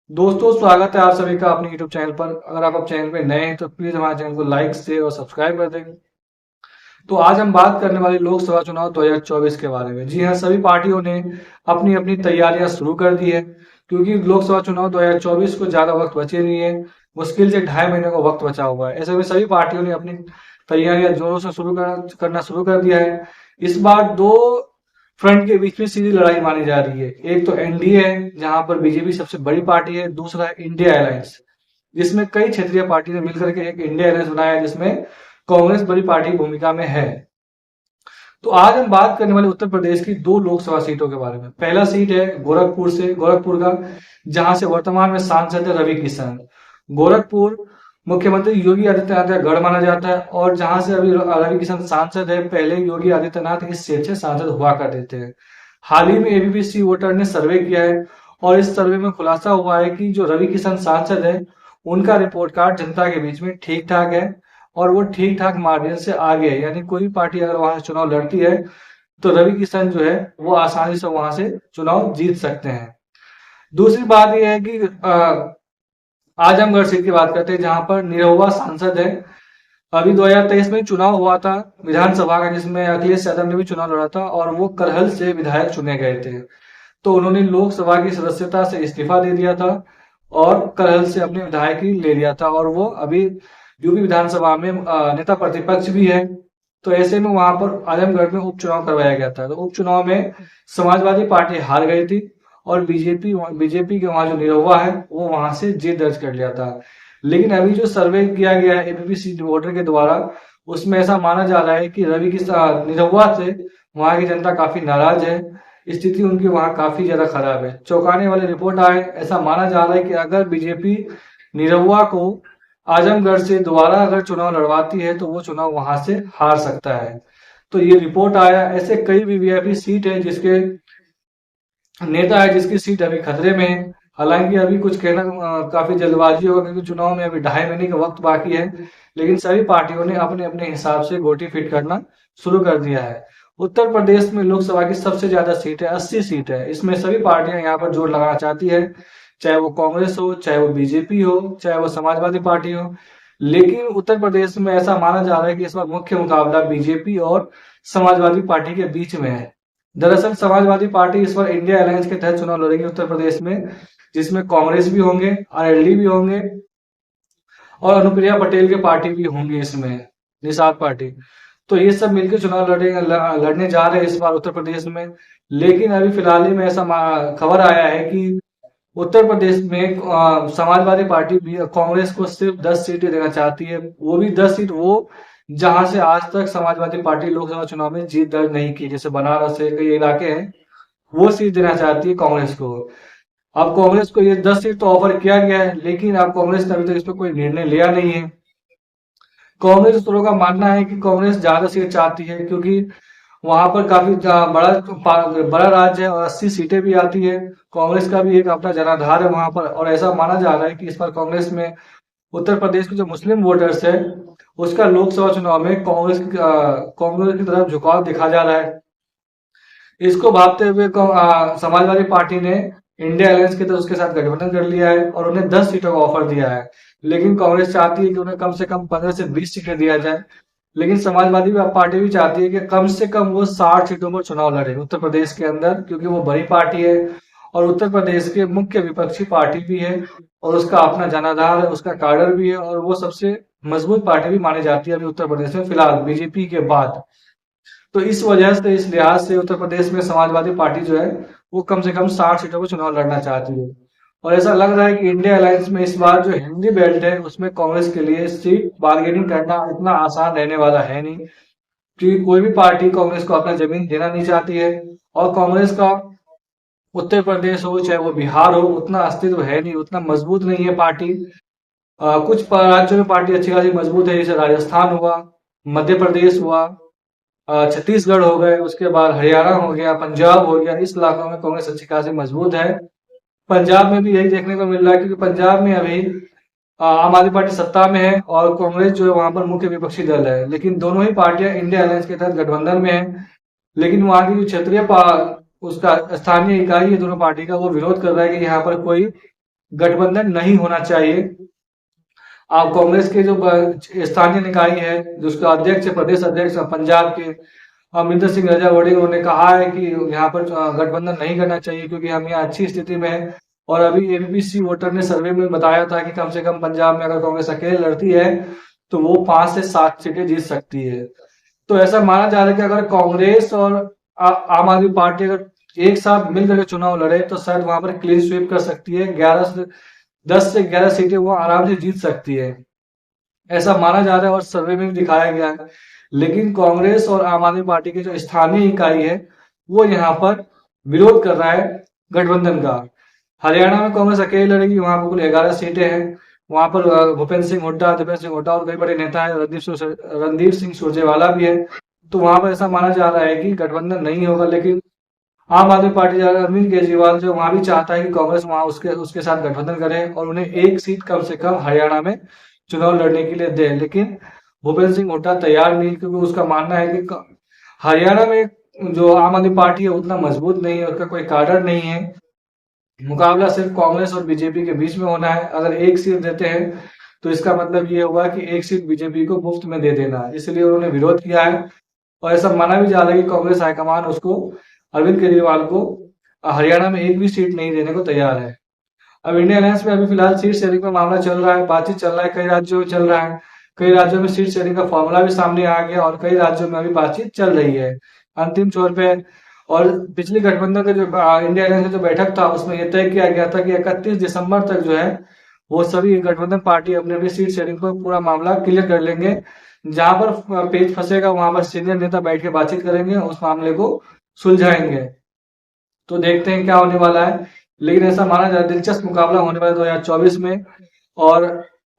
दोस्तों, स्वागत है आप सभी का अपने YouTube चैनल पर। अगर आप चैनल पे नए हैं तो प्लीज हमारे चैनल को लाइक शेयर और सब्सक्राइब कर देंगे। तो आज हम बात करने वाले लोकसभा चुनाव 2024 के बारे में। जी हाँ, सभी पार्टियों ने अपनी अपनी तैयारियां शुरू कर दी है, क्योंकि लोकसभा चुनाव 2024 को ज्यादा वक्त बचे नहीं है। मुश्किल से 2.5 महीने का वक्त बचा हुआ है। ऐसे में सभी पार्टियों ने अपनी तैयारियां जोरों से करना शुरू कर दिया है। इस बार दो फ्रंट के बीच में सीधी लड़ाई मानी जा रही है। एक तो एनडीए है, जहां पर बीजेपी सबसे बड़ी पार्टी है। दूसरा है इंडिया अलायंस, जिसमें कई क्षेत्रीय पार्टी ने मिलकर के एक इंडिया अलायंस बनाया है, जिसमें कांग्रेस बड़ी पार्टी की भूमिका में है। तो आज हम बात करने वाले उत्तर प्रदेश की दो लोकसभा सीटों के बारे में। पहला सीट है गोरखपुर का, जहां से वर्तमान में सांसद है रवि किशन। गोरखपुर मुख्यमंत्री योगी आदित्यनाथ का गढ़ माना जाता है, और जहां से अभी रवि किशन सांसद है, पहले योगी आदित्यनाथ इस सीट से सांसद हुआ करते थे। हाल ही में एबीपी वोटर ने सर्वे किया है, और इस सर्वे में खुलासा हुआ है कि जो रवि किशन सांसद है, उनका रिपोर्ट कार्ड जनता के बीच में ठीक ठाक है, और वो ठीक ठाक मार्जिन से आगे है। यानी कोई पार्टी अगर वहां से चुनाव लड़ती है तो रवि किशन जो है वो आसानी से वहां से चुनाव जीत सकते हैं। दूसरी बात यह है कि आजमगढ़ सीट की बात करते हैं, जहां पर निरहुआ सांसद है। अभी 2023 में चुनाव हुआ था विधानसभा का, जिसमें अखिलेश यादव ने भी चुनाव लड़ा था, और वो करहल से विधायक चुने गए थे। तो उन्होंने लोकसभा की सदस्यता से इस्तीफा दे दिया था, और करहल से अपने विधायकी ले लिया था, और वो अभी यूपी विधानसभा में नेता प्रतिपक्ष भी है। तो ऐसे में वहां पर आजमगढ़ में उपचुनाव करवाया गया था। तो उपचुनाव में समाजवादी पार्टी हार गई थी, और बीजेपी के वहां जो निरहुआ है वो वहां से जीत दर्ज कर लिया था। लेकिन अभी जो सर्वे किया गया है एबीपी वोटर के द्वारा, उसमें ऐसा माना जा रहा है कि रवि की निरहुआ से वहां की जनता काफी नाराज है। स्थिति उनकी वहां काफी ज्यादा खराब है। चौंकाने वाली रिपोर्ट आए, ऐसा माना जा रहा है कि अगर बीजेपी निरहुआ को आजमगढ़ से दोबारा अगर चुनाव लड़वाती है तो वो चुनाव वहां से हार सकता है। तो ये रिपोर्ट आया। ऐसे कई वीवीआईपी सीट है जिसके नेता है जिसकी सीट अभी खतरे में है। हालांकि अभी कुछ कहना काफी जल्दबाजी होगा, क्योंकि चुनाव में अभी 2.5 महीने का वक्त बाकी है। लेकिन सभी पार्टियों ने अपने अपने हिसाब से गोटी फिट करना शुरू कर दिया है। उत्तर प्रदेश में लोकसभा की सबसे ज्यादा सीट है, 80 सीट है। इसमें सभी पार्टियां यहाँ पर जोर लगाना चाहती है, चाहे वो कांग्रेस हो, चाहे वो बीजेपी हो, चाहे वो समाजवादी पार्टी हो। लेकिन उत्तर प्रदेश में ऐसा माना जा रहा है कि इस बार मुख्य मुकाबला बीजेपी और समाजवादी पार्टी के बीच में है। दरअसल समाजवादी पार्टी इस बार इंडिया अलायंस के तहत चुनाव लड़ेगी उत्तर प्रदेश में, जिसमें कांग्रेस भी होंगे, आरएलडी भी होंगे, और अनुप्रिया पटेल के पार्टी भी होंगे इसमें, निषाद पार्टी। तो ये सब मिलकर चुनाव लड़ने जा रहे हैं इस बार उत्तर प्रदेश में। लेकिन अभी फिलहाल ही में ऐसा खबर आया है कि उत्तर प्रदेश में समाजवादी पार्टी भी कांग्रेस को सिर्फ 10 सीटें देना चाहती है। वो भी 10 सीट वो जहां से आज तक समाजवादी पार्टी लोकसभा चुनाव में जीत दर्ज नहीं की, जैसे बनारस है, कई इलाके हैं, वो सीट देना चाहती है कांग्रेस को। अब कांग्रेस को ये 10 सीट तो ऑफर किया गया है, लेकिन अब कांग्रेस ने अभी तक इस पर कोई निर्णय लिया नहीं है। कांग्रेस सूत्रों का मानना है कि कांग्रेस ज्यादा सीट चाहती है, क्योंकि वहां पर काफी बड़ा राज्य है, और 80 सीटें भी आती है। कांग्रेस का भी एक अपना जनाधार है वहां पर, और ऐसा माना जा रहा है कि इस बार कांग्रेस में उत्तर प्रदेश के जो मुस्लिम वोटर्स है, उसका लोकसभा चुनाव में कांग्रेस की तरफ झुकाव दिखा जा रहा है। इसको भापते हुए समाजवादी पार्टी ने इंडिया अलायंस के तहत उसके साथ गठबंधन कर लिया है, और उन्हें 10 सीटों का ऑफर दिया है। लेकिन कांग्रेस चाहती है कि उन्हें कम से कम 15 से 20 सीटें दिया जाए। लेकिन समाजवादी पार्टी भी चाहती है कि कम से कम वो 60 सीटों पर चुनाव लड़े उत्तर प्रदेश के अंदर, क्योंकि वो बड़ी पार्टी है, और उत्तर प्रदेश के मुख्य विपक्षी पार्टी भी है, और उसका अपना जनाधार है, उसका कार्डर भी है, और वो सबसे मजबूत पार्टी भी मानी जाती है अभी उत्तर प्रदेश में फिलहाल बीजेपी के बाद। तो इस वजह से, इस लिहाज से उत्तर प्रदेश में समाजवादी पार्टी जो है वो कम से कम 60 सीटों पर चुनाव लड़ना चाहती है। और ऐसा लग रहा है कि इंडिया अलायंस में इस बार जो हिंदी बेल्ट है उसमें कांग्रेस के लिए सीट बार्गेनिंग करना इतना आसान रहने वाला है नहीं, क्योंकि कोई भी पार्टी कांग्रेस को अपना जमीन देना नहीं चाहती है। और कांग्रेस का उत्तर प्रदेश हो चाहे वो बिहार हो, उतना अस्तित्व है नहीं, उतना मजबूत नहीं है पार्टी। कुछ राज्यों में पार्टी अच्छी खासी मजबूत है, जैसे राजस्थान हुआ, मध्य प्रदेश हुआ, छत्तीसगढ़ हो गए, उसके बाद हरियाणा हो गया, पंजाब हो गया। इस इलाकों में कांग्रेस अच्छी खासी मजबूत है। पंजाब में भी यही देखने को मिल रहा है, क्योंकि पंजाब में अभी आम आदमी पार्टी सत्ता में है, और कांग्रेस जो है वहां पर मुख्य विपक्षी दल है। लेकिन दोनों ही पार्टियां इंडिया अलायंस के तहत गठबंधन में है। लेकिन वहां की जो उसका स्थानीय इकाई है दोनों पार्टी का, वो विरोध कर रहा है कि यहाँ पर कोई गठबंधन नहीं होना चाहिए। आप कांग्रेस के जो स्थानीय निकाय है, जो उसका अध्यक्ष प्रदेश अध्यक्ष पंजाब के अमरिंदर सिंह रजावड़ी, उन्होंने कहा है कि यहाँ पर गठबंधन नहीं करना चाहिए क्योंकि हम यहाँ अच्छी स्थिति में है। और अभी एबीपी वोटर ने सर्वे में बताया था कि कम से कम पंजाब में अगर कांग्रेस अकेले लड़ती है तो वो 5 से 7 सीटें जीत सकती है। तो ऐसा माना जा रहा है कि अगर कांग्रेस और आम आदमी पार्टी अगर एक साथ मिलकर चुनाव लड़े तो शायद वहां पर क्लीन स्वीप कर सकती है, 10 से 11 सीटें वो आराम से जीत सकती है, ऐसा माना जा रहा है और सर्वे में भी दिखाया गया है। लेकिन कांग्रेस और आम आदमी पार्टी की जो स्थानीय इकाई है वो यहाँ पर विरोध कर रहा है गठबंधन का। हरियाणा में कांग्रेस अकेले लड़ेगी, वहां पर कुल 11 सीटें हैं। वहां पर भूपेंद्र सिंह हुड्डा, दीपेंद्र सिंह हुड्डा और कई बड़े नेता है, रणदीप सिंह सुरजेवाला भी है। तो वहां पर ऐसा माना जा रहा है कि गठबंधन नहीं होगा। लेकिन आम आदमी पार्टी अरविंद केजरीवाल जो वहां भी चाहता है कि कांग्रेस वहां उसके उसके साथ गठबंधन करे और उन्हें एक सीट कम से कम हरियाणा में चुनाव लड़ने के लिए दे। लेकिन भूपेंद्र सिंह हुड्डा तैयार नहीं, क्योंकि उसका मानना है कि हरियाणा में जो आम आदमी पार्टी है उतना मजबूत नहीं है, उसका कोई काडर नहीं है। मुकाबला सिर्फ कांग्रेस और बीजेपी के बीच में होना है। अगर एक सीट देते हैं तो इसका मतलब ये होगा कि एक सीट बीजेपी को मुफ्त में दे देना, इसलिए उन्होंने विरोध किया है। और ऐसा माना भी जा रहा है कि कांग्रेस हाईकमान उसको, अरविंद केजरीवाल को, हरियाणा में एक भी सीट नहीं देने को तैयार है। अब इंडिया अलायंस में अभी फिलहाल सीट शेयरिंग का मामला चल रहा है, बातचीत चल रहा है, कई राज्यों में चल रहा है। कई राज्यों में सीट शेयरिंग का फॉर्मूला भी सामने आ गया और कई राज्यों में अभी बातचीत चल रही है अंतिम छोर पे। और पिछली गठबंधन का जो इंडिया अलायंस का जो बैठक था उसमें यह तय किया गया था कि 31 दिसंबर तक जो है वो सभी गठबंधन पार्टी अपने अपनी सीट शेयरिंग पर पूरा मामला क्लियर कर लेंगे। जहां पर पेच फंसेगा वहां पर सीनियर नेता बैठ के बातचीत करेंगे, उस मामले को सुलझाएंगे। तो देखते हैं क्या होने वाला है। लेकिन ऐसा माना जाए दिलचस्प मुकाबला होने वाला 2024 में। और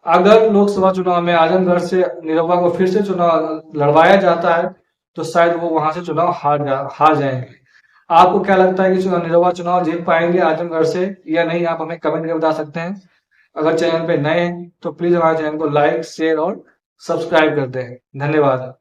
अगर लोकसभा चुनाव में आजमगढ़ से निरहुआ को फिर से चुनाव लड़वाया जाता है तो शायद वो वहां से चुनाव हार जाएंगे। आपको क्या लगता है कि निरहुआ चुनाव जीत पाएंगे आजमगढ़ से या नहीं? आप हमें कमेंट करके बता सकते हैं। अगर चैनल पे नए हैं तो प्लीज हमारे चैनल को लाइक, शेयर और सब्सक्राइब कर दें। धन्यवाद।